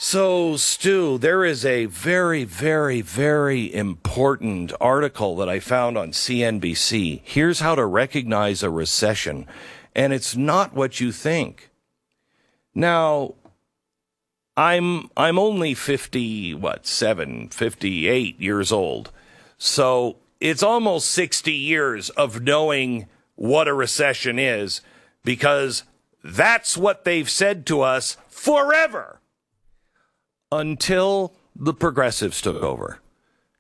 So, Stu, there is a very, very, very important article that I found on CNBC. Here's how to recognize a recession. And it's not what you think. Now, I'm only 58 years old. So it's almost 60 years of knowing what a recession is, because that's what they've said to us forever. Until the progressives took over.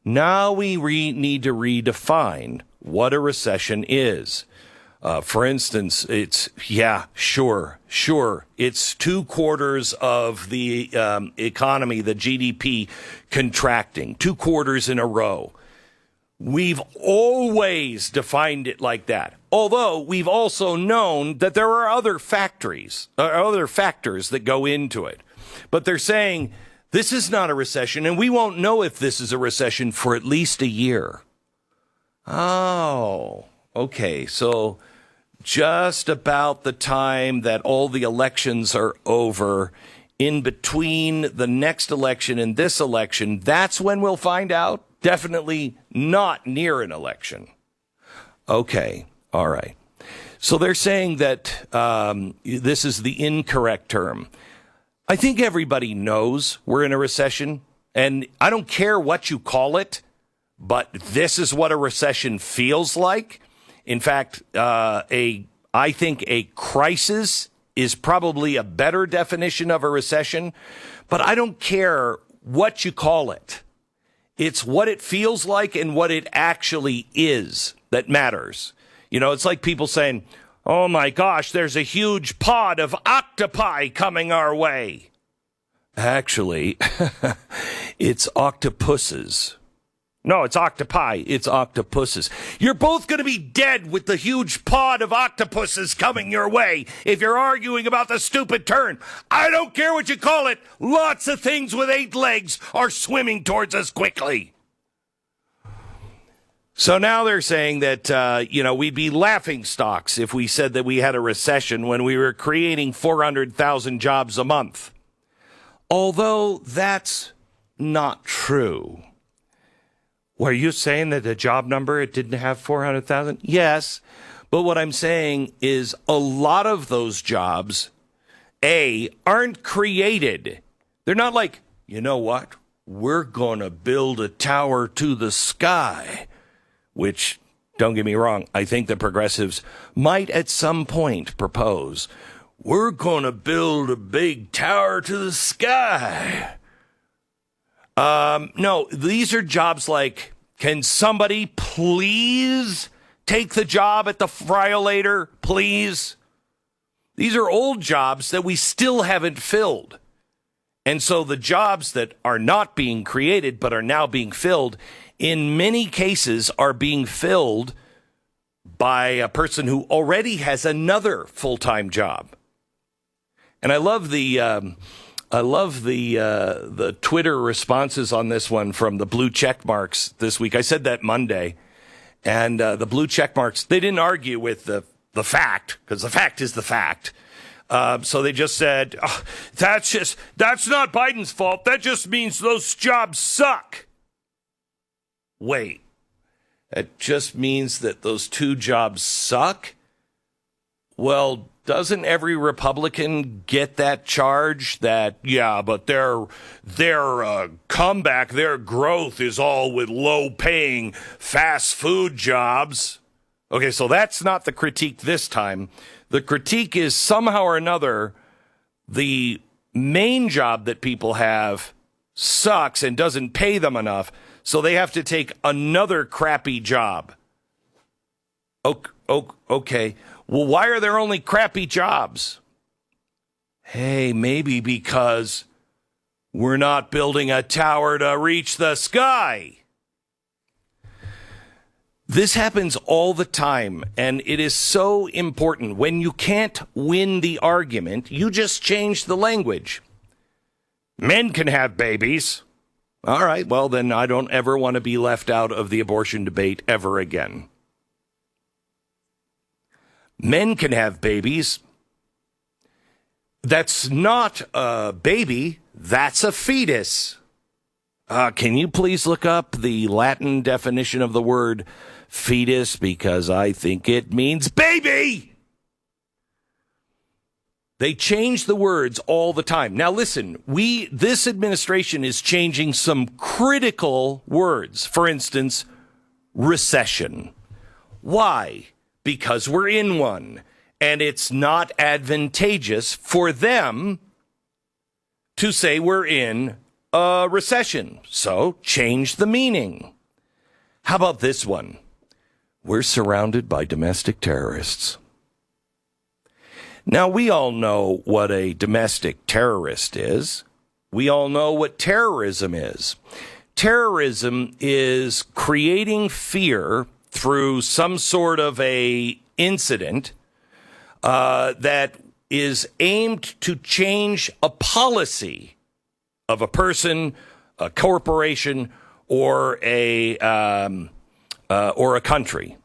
Now we need to redefine what a recession is. For instance, it's 2/4 of the economy, the GDP, contracting, 2/4 in a row. We've always defined it like that. Although we've also known that there are other factors that go into it. But they're saying, this is not a recession, and we won't know if this is a recession for at least a year. Oh, okay. So just about the time that all the elections are over, in between the next election and this election, that's when we'll find out? Definitely not near an election. Okay, all right. So they're saying that this is the incorrect term. I think everybody knows we're in a recession, and I don't care what you call it, but this is what a recession feels like. In fact, I think a crisis is probably a better definition of a recession, but I don't care what you call it. It's what it feels like and what it actually is that matters. You know, it's like people saying, oh my gosh, there's a huge pod of octopi coming our way. Actually, it's octopuses. No, it's octopi. It's octopuses. You're both going to be dead with the huge pod of octopuses coming your way if you're arguing about the stupid term. I don't care what you call it. Lots of things with 8 legs are swimming towards us quickly. So now they're saying that, we'd be laughing stocks if we said that we had a recession when we were creating 400,000 jobs a month. Although that's not true. Were you saying that the job number, it didn't have 400,000? Yes. But what I'm saying is a lot of those jobs, aren't created. They're not like, you know what? We're going to build a tower to the sky. Which, don't get me wrong, I think the progressives might at some point propose. We're going to build a big tower to the sky. No, these are jobs like, can somebody please take the job at the Friolator, please? These are old jobs that we still haven't filled. And so the jobs that are not being created but are now being filled, in many cases are being filled by a person who already has another full-time job. And I love the Twitter responses on this one from the blue check marks this week. I said that Monday. And the blue check marks, they didn't argue with the fact, because the fact is the fact. So they just said, that's not Biden's fault. That just means those jobs suck. Wait, it just means that those 2 jobs suck? Well, doesn't every Republican get that charge that, but their comeback, their growth is all with low-paying fast food jobs? Okay, so that's not the critique this time. The critique is somehow or another the main job that people have sucks and doesn't pay them enough, so they have to take another crappy job. Okay. Well, why are there only crappy jobs? Hey, maybe because we're not building a tower to reach the sky. This happens all the time, and it is so important. When you can't win the argument, you just change the language. Men can have babies. All right, well, then I don't ever want to be left out of the abortion debate ever again. Men can have babies. That's not a baby. That's a fetus. Can you please look up the Latin definition of the word fetus? Because I think it means baby. They change the words all the time. Now listen, this administration is changing some critical words. For instance, recession. Why? Because we're in one, and it's not advantageous for them to say we're in a recession. So change the meaning. How about this one? We're surrounded by domestic terrorists. Now, we all know what a domestic terrorist is. We all know what terrorism is. Terrorism is creating fear through some sort of a incident that is aimed to change a policy of a person, a corporation, or a country.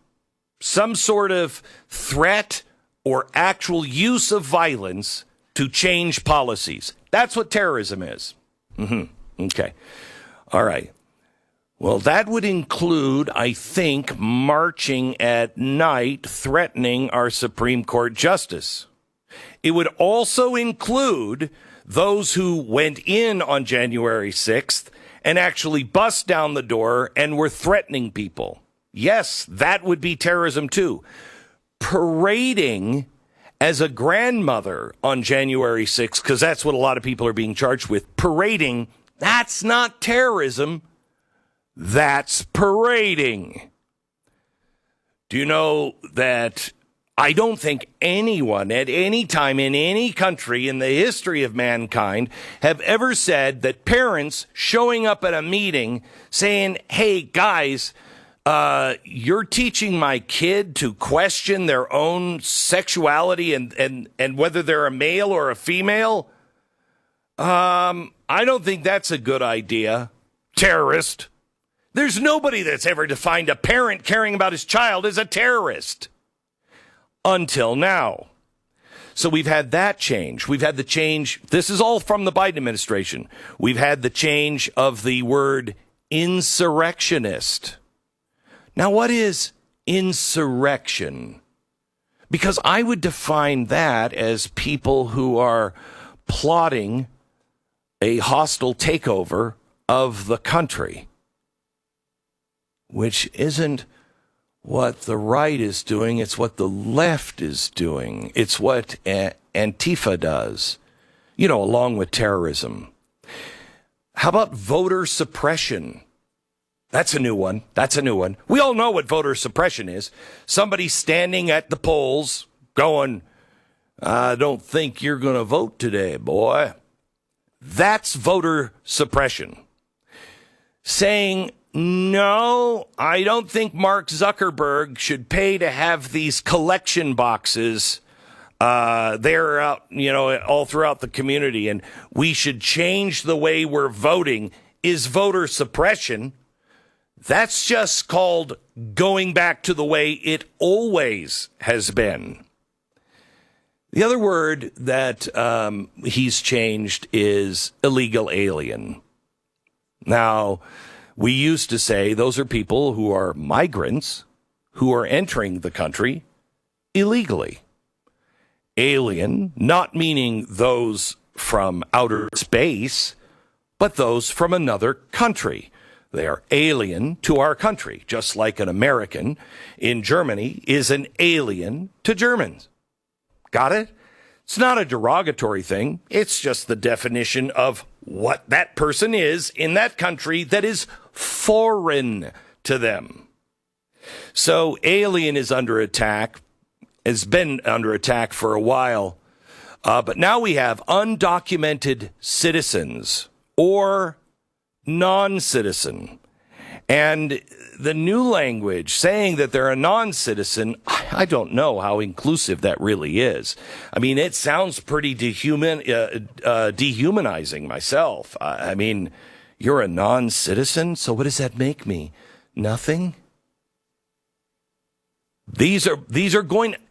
Some sort of threat or actual use of violence to change policies. That's what terrorism is. Okay. All right. Well, that would include, I think, marching at night threatening our Supreme Court justice. It would also include those who went in on January 6th and actually bust down the door and were threatening people. Yes, that would be terrorism too. Parading as a grandmother on January 6th, because that's what a lot of people are being charged with. Parading, that's not terrorism. That's parading. Do you know that I don't think anyone at any time in any country in the history of mankind have ever said that parents showing up at a meeting saying, hey, guys, you're teaching my kid to question their own sexuality and whether they're a male or a female? I don't think that's a good idea. Terrorist. There's nobody that's ever defined a parent caring about his child as a terrorist. Until now. So we've had that change. We've had the change. This is all from the Biden administration. We've had the change of the word insurrectionist. Now, what is insurrection? Because I would define that as people who are plotting a hostile takeover of the country, which isn't what the right is doing. It's what the left is doing. It's what Antifa does, along with terrorism. How about voter suppression? That's a new one. We all know what voter suppression is. Somebody standing at the polls going, I don't think you're going to vote today, boy. That's voter suppression. Saying, no, I don't think Mark Zuckerberg should pay to have these collection boxes there out, all throughout the community, and we should change the way we're voting is voter suppression. That's just called going back to the way it always has been. The other word that he's changed is illegal alien. Now, we used to say those are people who are migrants who are entering the country illegally. Alien, not meaning those from outer space, but those from another country. They are alien to our country, just like an American in Germany is an alien to Germans. Got it? It's not a derogatory thing. It's just the definition of what that person is in that country that is foreign to them. So alien is under attack, has been under attack for a while, but now we have undocumented citizens or non-citizen. And the new language saying that they're a non-citizen, I don't know how inclusive that really is. I mean, it sounds pretty dehumanizing myself. I mean, you're a non-citizen, so what does that make me? Nothing?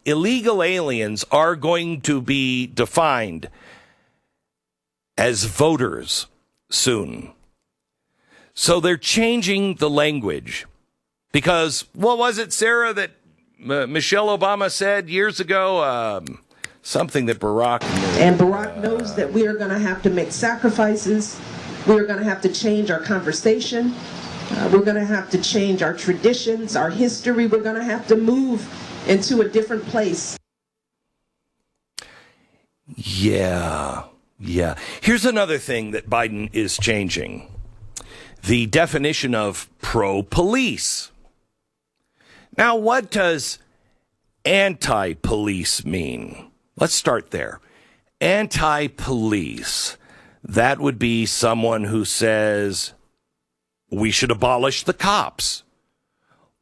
Illegal aliens are going to be defined as voters soon. So they're changing the language because what was it, Sarah, that Michelle Obama said years ago? Something that Barack knew. And Barack knows that we are going to have to make sacrifices. We are going to have to change our conversation. We're going to have to change our traditions, our history. We're going to have to move into a different place. Yeah. Here's another thing that Biden is changing. The definition of pro-police. Now, what does anti-police mean? Let's start there. Anti-police. That would be someone who says we should abolish the cops.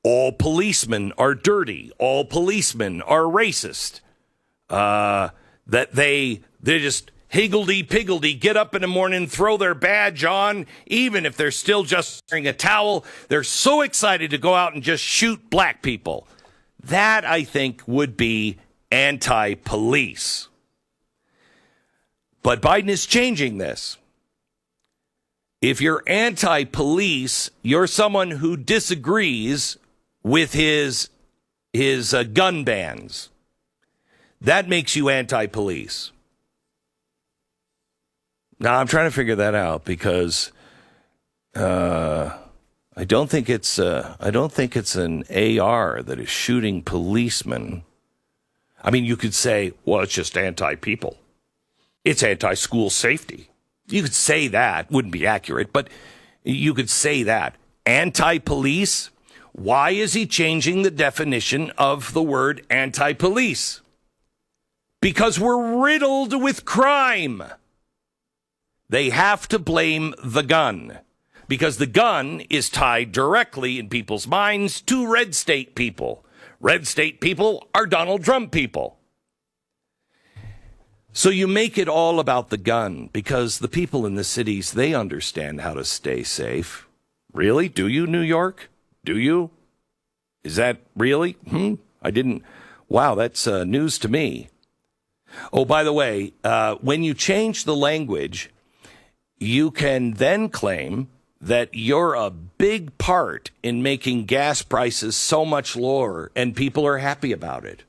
All policemen are dirty. All policemen are racist. That they just higgledy-piggledy, get up in the morning, throw their badge on, even if they're still just wearing a towel. They're so excited to go out and just shoot black people. That, I think, would be anti-police. But Biden is changing this. If you're anti-police, you're someone who disagrees with his gun bans. That makes you anti-police. Now, I'm trying to figure that out because I don't think it's an AR that is shooting policemen. I mean, you could say, well, it's just anti-people. It's anti-school safety. You could say that. Wouldn't be accurate, but you could say that. Anti-police? Why is he changing the definition of the word anti-police? Because we're riddled with crime. They have to blame the gun because the gun is tied directly in people's minds to red state people. Red state people are Donald Trump people. So you make it all about the gun because the people in the cities, they understand how to stay safe. Really? Do you, New York? Do you? Is that really? I didn't. Wow, that's news to me. Oh, by the way, when you change the language, you can then claim that you're a big part in making gas prices so much lower and people are happy about it.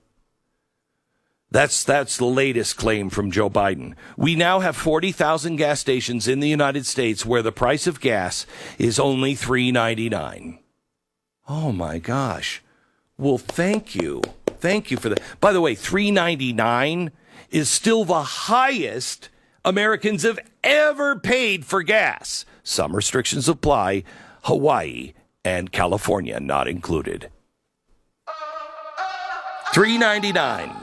That's the latest claim from Joe Biden. We now have 40,000 gas stations in the United States where the price of gas is only $3.99. Oh, my gosh. Well, thank you. Thank you for that. By the way, $3.99 is still the highest Americans have ever paid for gas. Some restrictions apply. Hawaii and California not included. $3.99.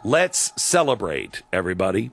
Let's celebrate, everybody.